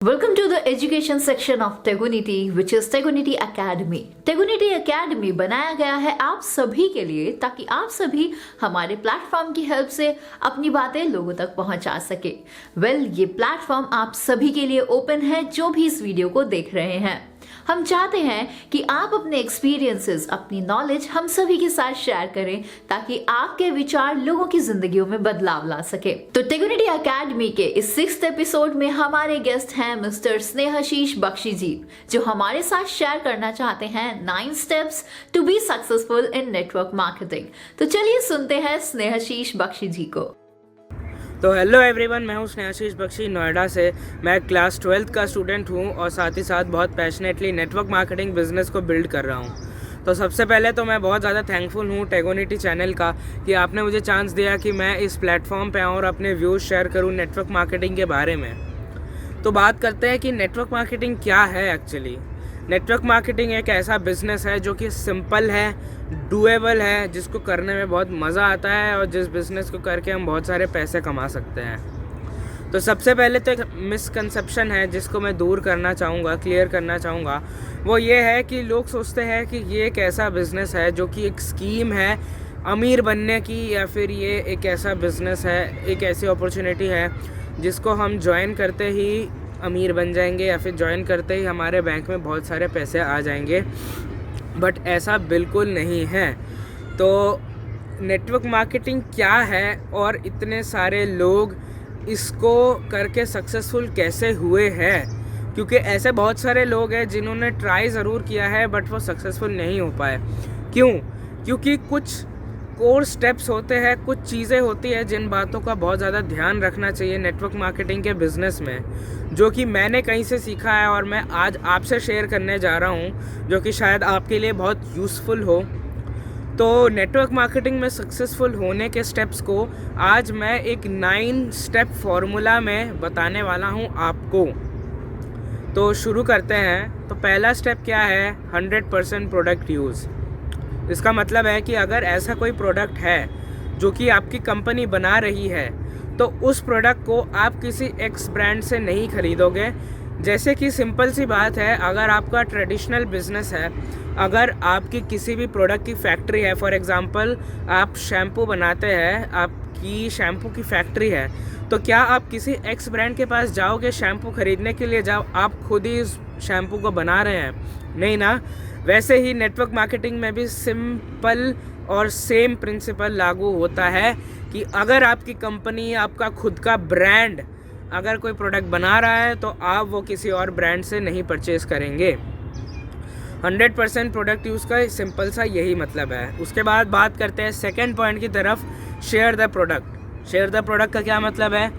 Welcome to the education section of Tegunity, which is Tegunity Academy. Tegunity Academy बनाया गया है आप सभी के लिए ताकि आप सभी हमारे प्लेटफॉर्म की हेल्प से अपनी बातें लोगों तक पहुंचा सके। ये प्लेटफॉर्म आप सभी के लिए ओपन है जो भी इस वीडियो को देख रहे हैं। हम चाहते हैं कि आप अपने एक्सपीरियंसेस, अपनी नॉलेज हम सभी के साथ शेयर करें ताकि आपके विचार लोगों की जिंदगियों में बदलाव ला सके। तो टेगुनिटी एकेडमी के इस 6th एपिसोड में हमारे गेस्ट हैं मिस्टर स्नेहाशीष बख्शी जी, जो हमारे साथ शेयर करना चाहते हैं 9 steps to be successful in network marketing. तो चलिए सुनते हैं स्नेहाशीष बख्शी जी को। तो हेलो एवरीवन, मैं हूं स्नेहाशीष बख्शी नोएडा से। मैं क्लास 12th का स्टूडेंट हूं और साथ ही साथ बहुत पैशनेटली नेटवर्क मार्केटिंग बिजनेस को बिल्ड कर रहा हूं। तो सबसे पहले तो मैं बहुत ज़्यादा थैंकफुल हूं टेगुनिटी चैनल का कि आपने मुझे चांस दिया कि मैं इस प्लेटफॉर्म पे आऊँ और अपने व्यूज़ शेयर करूँ नेटवर्क मार्केटिंग के बारे में। तो बात करते हैं कि नेटवर्क मार्केटिंग क्या है एक्चुअली। नेटवर्क मार्केटिंग एक ऐसा बिज़नेस है जो कि सिंपल है, डूएबल है, जिसको करने में बहुत मज़ा आता है और जिस बिज़नेस को करके हम बहुत सारे पैसे कमा सकते हैं। तो सबसे पहले तो एक मिसकंसेप्शन है जिसको मैं दूर करना चाहूँगा, क्लियर करना चाहूँगा। वो ये है कि लोग सोचते हैं कि ये एक ऐसा बिज़नेस है जो कि एक स्कीम है अमीर बनने की, या फिर ये एक ऐसा बिज़नेस है, एक ऐसी अपॉर्चुनिटी है जिसको हम ज्वाइन करते ही अमीर बन जाएंगे या फिर ज्वाइन करते ही हमारे बैंक में बहुत सारे पैसे आ जाएंगे। बट ऐसा बिल्कुल नहीं है। तो नेटवर्क मार्केटिंग क्या है और इतने सारे लोग इसको करके सक्सेसफुल कैसे हुए हैं, क्योंकि ऐसे बहुत सारे लोग हैं जिन्होंने ट्राई ज़रूर किया है बट वो सक्सेसफुल नहीं हो पाए। क्यों? क्योंकि कुछ कोर स्टेप्स होते हैं, कुछ चीज़ें होती है जिन बातों का बहुत ज़्यादा ध्यान रखना चाहिए नेटवर्क मार्केटिंग के बिज़नेस में, जो कि मैंने कहीं से सीखा है और मैं आज आपसे शेयर करने जा रहा हूँ, जो कि शायद आपके लिए बहुत यूज़फुल हो। तो नेटवर्क मार्केटिंग में सक्सेसफुल होने के स्टेप्स को आज मैं एक 9 स्टेप फार्मूला में बताने वाला हूँ आपको। तो शुरू करते हैं। तो पहला स्टेप क्या है? 100% प्रोडक्ट यूज़। इसका मतलब है कि अगर ऐसा कोई प्रोडक्ट है जो कि आपकी कंपनी बना रही है तो उस प्रोडक्ट को आप किसी एक्स ब्रांड से नहीं खरीदोगे। जैसे कि सिंपल सी बात है, अगर आपका ट्रेडिशनल बिजनेस है, अगर आपकी किसी भी प्रोडक्ट की फैक्ट्री है, फॉर एग्जांपल आप शैम्पू बनाते हैं, आपकी शैम्पू की फैक्ट्री है, तो क्या आप किसी एक्स ब्रांड के पास जाओगे शैम्पू खरीदने के लिए? जब आप खुद ही इस शैम्पू को बना रहे हैं, नहीं ना। वैसे ही नेटवर्क मार्केटिंग में भी सिंपल और सेम प्रिंसिपल लागू होता है कि अगर आपकी कंपनी, आपका खुद का ब्रांड अगर कोई प्रोडक्ट बना रहा है तो आप वो किसी और ब्रांड से नहीं परचेज करेंगे। 100% प्रोडक्ट यूज़ का सिंपल सा यही मतलब है। उसके बाद बात करते हैं सेकेंड पॉइंट की तरफ, share the product. Share the product का क्या मतलब है?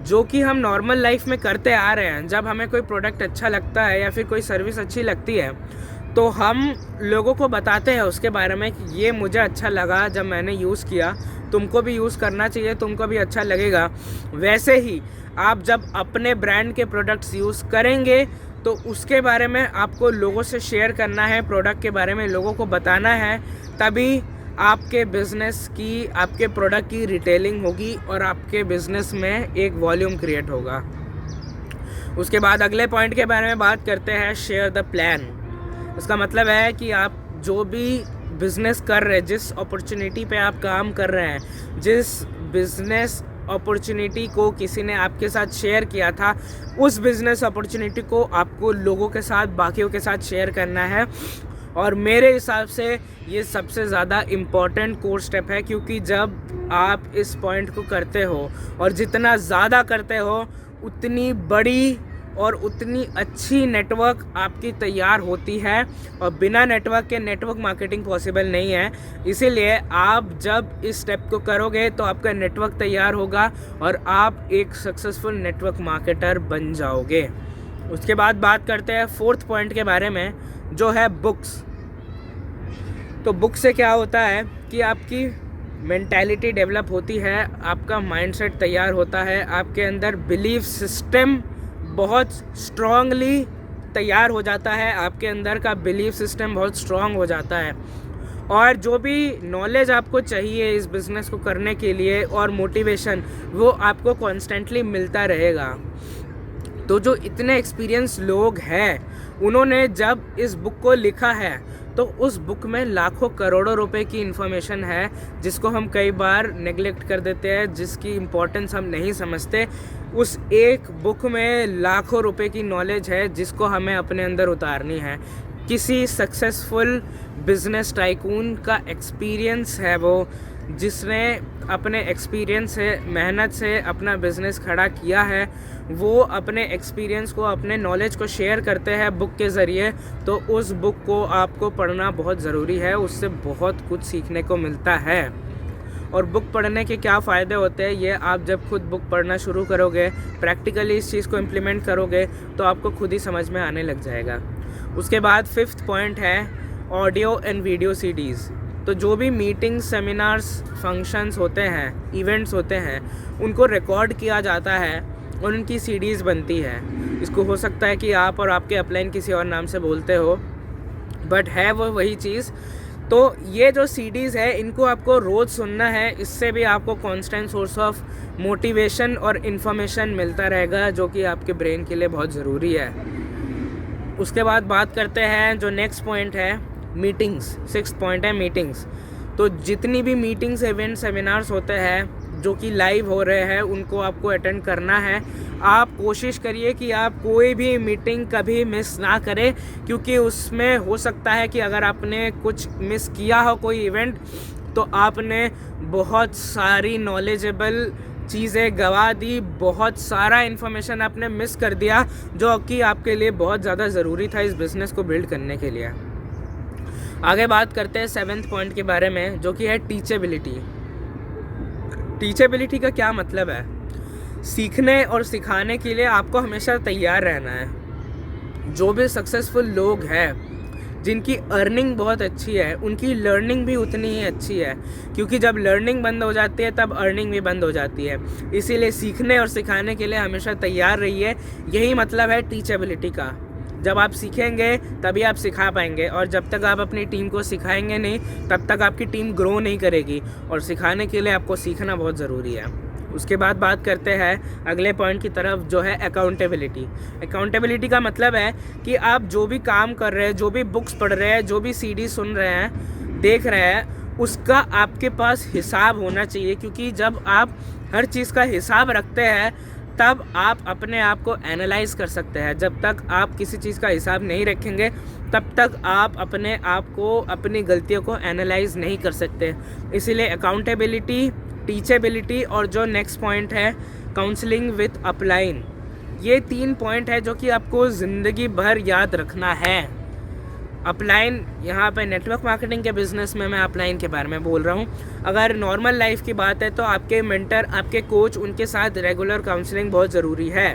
जो कि हम नॉर्मल लाइफ में करते आ रहे हैं। जब हमें कोई प्रोडक्ट अच्छा लगता है या फिर कोई सर्विस अच्छी लगती है तो हम लोगों को बताते हैं उसके बारे में कि ये मुझे अच्छा लगा जब मैंने यूज़ किया, तुमको भी यूज़ करना चाहिए, तुमको भी अच्छा लगेगा। वैसे ही आप जब अपने ब्रांड के प्रोडक्ट्स यूज़ करेंगे तो उसके बारे में आपको लोगों से शेयर करना है, प्रोडक्ट के बारे में लोगों को बताना है, तभी आपके बिज़नेस की, आपके प्रोडक्ट की रिटेलिंग होगी और आपके बिज़नेस में एक वॉल्यूम क्रिएट होगा। उसके बाद अगले पॉइंट के बारे में बात करते हैं, शेयर द प्लान। इसका मतलब है कि आप जो भी बिज़नेस कर रहे हैं, जिस अपॉर्चुनिटी पे आप काम कर रहे हैं, जिस बिज़नेस अपॉर्चुनिटी को किसी ने आपके साथ शेयर किया था, उस बिज़नेस अपॉर्चुनिटी को आपको लोगों के साथ, बाकियों के साथ शेयर करना है। और मेरे हिसाब से ये सबसे ज़्यादा इम्पॉर्टेंट कोर स्टेप है, क्योंकि जब आप इस पॉइंट को करते हो और जितना ज़्यादा करते हो उतनी बड़ी और उतनी अच्छी नेटवर्क आपकी तैयार होती है, और बिना नेटवर्क के नेटवर्क मार्केटिंग पॉसिबल नहीं है। इसीलिए आप जब इस स्टेप को करोगे तो आपका नेटवर्क तैयार होगा और आप एक सक्सेसफुल नेटवर्क मार्केटर बन जाओगे। उसके बाद बात करते हैं 4th पॉइंट के बारे में, जो है बुक्स। तो बुक से क्या होता है कि आपकी मेंटालिटी डेवलप होती है, आपका माइंडसेट तैयार होता है, आपके अंदर बिलीफ सिस्टम बहुत स्ट्रांगली तैयार हो जाता है, आपके अंदर का बिलीफ सिस्टम बहुत स्ट्रांग हो जाता है, और जो भी नॉलेज आपको चाहिए इस बिज़नेस को करने के लिए और मोटिवेशन, वो आपको कॉन्स्टेंटली मिलता रहेगा। तो जो इतने एक्सपीरियंस लोग हैं उन्होंने जब इस बुक को लिखा है तो उस बुक में लाखों करोड़ों रुपए की इन्फॉर्मेशन है जिसको हम कई बार नेगलेक्ट कर देते हैं, जिसकी इम्पोर्टेंस हम नहीं समझते। उस एक बुक में लाखों रुपए की नॉलेज है जिसको हमें अपने अंदर उतारनी है। किसी सक्सेसफुल बिजनेस टाइकून का एक्सपीरियंस है वो, जिसने अपने एक्सपीरियंस से, मेहनत से अपना बिज़नेस खड़ा किया है, वो अपने एक्सपीरियंस को, अपने नॉलेज को शेयर करते हैं बुक के ज़रिए। तो उस बुक को आपको पढ़ना बहुत ज़रूरी है, उससे बहुत कुछ सीखने को मिलता है। और बुक पढ़ने के क्या फ़ायदे होते हैं ये आप जब खुद बुक पढ़ना शुरू करोगे, प्रैक्टिकली इस चीज़ को इम्प्लीमेंट करोगे तो आपको खुद ही समझ में आने लग जाएगा। उसके बाद 5th पॉइंट है ऑडियो एंड वीडियो सीडीज़। तो जो भी मीटिंग्स, सेमिनार्स, फंक्शंस होते हैं, इवेंट्स होते हैं, उनको रिकॉर्ड किया जाता है और उनकी सीडीज़ बनती है। इसको हो सकता है कि आप और आपके अपलाइन किसी और नाम से बोलते हो, बट है वो वही चीज़। तो ये जो सीडीज़ है इनको आपको रोज़ सुनना है, इससे भी आपको कांस्टेंट सोर्स ऑफ मोटिवेशन और इन्फॉर्मेशन मिलता रहेगा जो कि आपके ब्रेन के लिए बहुत ज़रूरी है। उसके बाद बात करते हैं जो नेक्स्ट पॉइंट है, मीटिंग्स। 6th पॉइंट है मीटिंग्स। तो जितनी भी मीटिंग्स, इवेंट, सेमिनार्स होते हैं जो कि लाइव हो रहे हैं उनको आपको अटेंड करना है। आप कोशिश करिए कि आप कोई भी मीटिंग कभी मिस ना करें, क्योंकि उसमें हो सकता है कि अगर आपने कुछ मिस किया हो कोई इवेंट तो आपने बहुत सारी नॉलेजेबल चीज़ें गवा दी, बहुत सारा इन्फॉर्मेशन आपने मिस कर दिया जो कि आपके लिए बहुत ज़्यादा ज़रूरी था इस बिज़नेस को बिल्ड करने के लिए। आगे बात करते हैं 7th पॉइंट के बारे में जो कि है टीचेबिलिटी। टीचेबिलिटी का क्या मतलब है? सीखने और सिखाने के लिए आपको हमेशा तैयार रहना है। जो भी सक्सेसफुल लोग हैं जिनकी अर्निंग बहुत अच्छी है उनकी लर्निंग भी उतनी ही अच्छी है, क्योंकि जब लर्निंग बंद हो जाती है तब अर्निंग भी बंद हो जाती है। इसीलिए सीखने और सिखाने के लिए हमेशा तैयार रहिए। यही मतलब है टीचेबिलिटी का। जब आप सीखेंगे तभी आप सिखा पाएंगे, और जब तक आप अपनी टीम को सिखाएंगे नहीं तब तक आपकी टीम ग्रो नहीं करेगी। और सिखाने के लिए आपको सीखना बहुत ज़रूरी है। उसके बाद बात करते हैं अगले पॉइंट की तरफ जो है अकाउंटेबिलिटी। अकाउंटेबिलिटी का मतलब है कि आप जो भी काम कर रहे हैं, जो भी बुक्स पढ़ रहे हैं, जो भी सीडी सुन रहे हैं, देख रहे हैं, उसका आपके पास हिसाब होना चाहिए। क्योंकि जब आप हर चीज़ का हिसाब रखते हैं तब आप अपने आप को एनालाइज कर सकते हैं। जब तक आप किसी चीज़ का हिसाब नहीं रखेंगे तब तक आप अपने आप को, अपनी गलतियों को एनालाइज नहीं कर सकते। इसीलिए अकाउंटेबिलिटी, टीचेबिलिटी और जो नेक्स्ट पॉइंट है काउंसलिंग विथ अपलाइन, ये 3 पॉइंट है जो कि आपको ज़िंदगी भर याद रखना है। अपलाइन, यहाँ पे नेटवर्क मार्केटिंग के बिज़नेस में मैं अपलाइन के बारे में बोल रहा हूँ। अगर नॉर्मल लाइफ की बात है तो आपके मेंटर, आपके कोच, उनके साथ रेगुलर काउंसलिंग बहुत ज़रूरी है।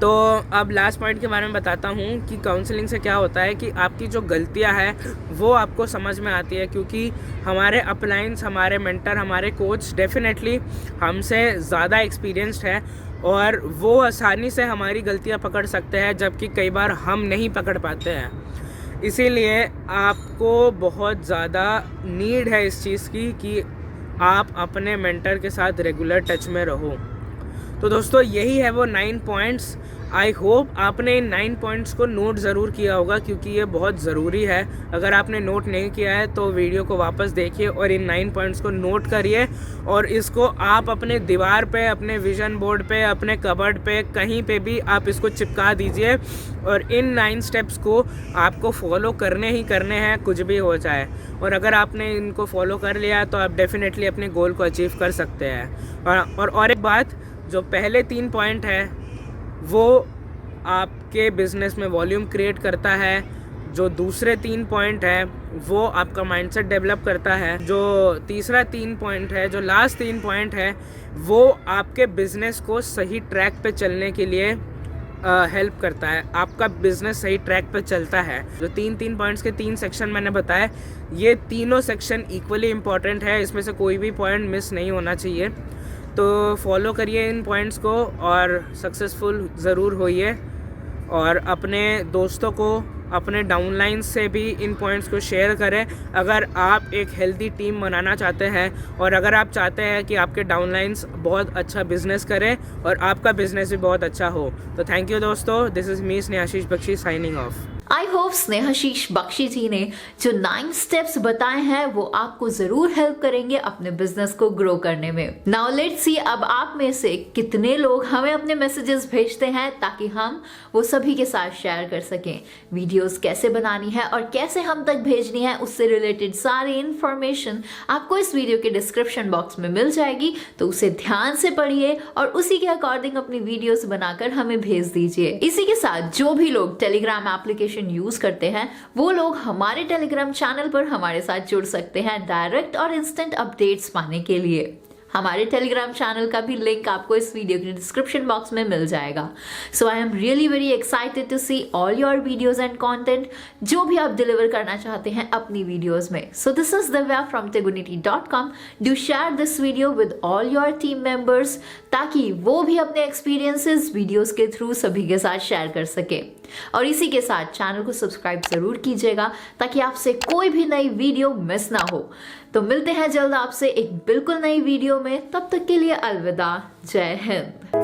तो अब लास्ट पॉइंट के बारे में बताता हूँ कि काउंसलिंग से क्या होता है कि आपकी जो गलतियाँ हैं वो आपको समझ में आती है, क्योंकि हमारे अपलाइंस, हमारे मेंटर, हमारे कोच डेफिनेटली हमसे ज़्यादा एक्सपीरियंस्ड है और वो आसानी से हमारी गलतियाँ पकड़ सकते हैं, जबकि कई बार हम नहीं पकड़ पाते हैं। इसीलिए आपको बहुत ज़्यादा नीड है इस चीज़ की कि आप अपने मेंटर के साथ रेगुलर टच में रहो। तो दोस्तों यही है वो 9 पॉइंट्स। आई होप आपने इन 9 पॉइंट्स को नोट ज़रूर किया होगा, क्योंकि ये बहुत ज़रूरी है। अगर आपने नोट नहीं किया है तो वीडियो को वापस देखिए और इन 9 पॉइंट्स को नोट करिए, और इसको आप अपने दीवार पे, अपने विजन बोर्ड पे, अपने कबर्ड पे, कहीं पे भी आप इसको चिपका दीजिए। और इन 9 स्टेप्स को आपको फॉलो करने ही करने हैं, कुछ भी हो जाए। और अगर आपने इनको फॉलो कर लिया तो आप डेफिनेटली अपने गोल को अचीव कर सकते हैं। और एक बात, जो पहले 3 पॉइंट है वो आपके बिज़नेस में वॉल्यूम क्रिएट करता है। जो दूसरे 3 पॉइंट है वो आपका माइंडसेट डेवलप करता है। जो तीसरा 3 पॉइंट है, जो लास्ट 3 पॉइंट है, वो आपके बिज़नेस को सही ट्रैक पे चलने के लिए हेल्प करता है। आपका बिज़नेस सही ट्रैक पे चलता है। जो 3 पॉइंट्स के 3 सेक्शन मैंने बताए, ये तीनों सेक्शन इक्वली इम्पॉर्टेंट है। इसमें से कोई भी पॉइंट मिस नहीं होना चाहिए। तो फॉलो करिए इन पॉइंट्स को और सक्सेसफुल ज़रूर होइए, और अपने दोस्तों को, अपने डाउनलाइन से भी इन पॉइंट्स को शेयर करें अगर आप एक हेल्दी टीम बनाना चाहते हैं और अगर आप चाहते हैं कि आपके डाउनलाइंस बहुत अच्छा बिजनेस करें और आपका बिजनेस भी बहुत अच्छा हो। तो थैंक यू दोस्तों, this is me Snehashish Bakshi signing off. I hope Snehashish Bakshi ji ने जो 9 स्टेप्स बताए हैं वो आपको जरूर हेल्प करेंगे अपने बिजनेस को ग्रो करने में। नाउ लेट्स सी अब आप में से कितने लोग हमें अपने मैसेजेस भेजते हैं ताकि हम वो सभी के साथ शेयर कर सकें। वीडियोस कैसे बनानी है और कैसे हम तक भेजनी है उससे रिलेटेड सारी इंफॉर्मेशन आपको इस वीडियो के डिस्क्रिप्शन बॉक्स में मिल जाएगी, तो उसे ध्यान से पढ़िए और उसी के अकॉर्डिंग अपनी वीडियोस बनाकर हमें भेज दीजिए। इसी के साथ जो भी लोग टेलीग्राम एप्लीकेशन यूज करते हैं वो लोग हमारे टेलीग्राम चैनल पर हमारे साथ जुड़ सकते हैं डायरेक्ट और इंस्टेंट अपडेट्स पाने के लिए। हमारे टेलीग्राम चैनल का भी लिंक आपको इस वीडियो के डिस्क्रिप्शन बॉक्स में मिल जाएगा। So I am really very excited to see all your videos and content जो भी आप डिलीवर करना चाहते हैं अपनी वीडियोस में। So this is Divya from tegunity.com। Do share this video with all your team members ताकि वो भी अपने एक्सपीरियंसेस वीडियोस के थ्रू सभी के साथ शेयर कर सके। और इसी के साथ चैनल को सब्सक्राइब जरूर कीजिएगा ताकि आपसे कोई भी नई वीडियो मिस ना हो। तो मिलते हैं जल्द आपसे एक बिल्कुल नई वीडियो में, तब तक के लिए अलविदा, जय हिंद।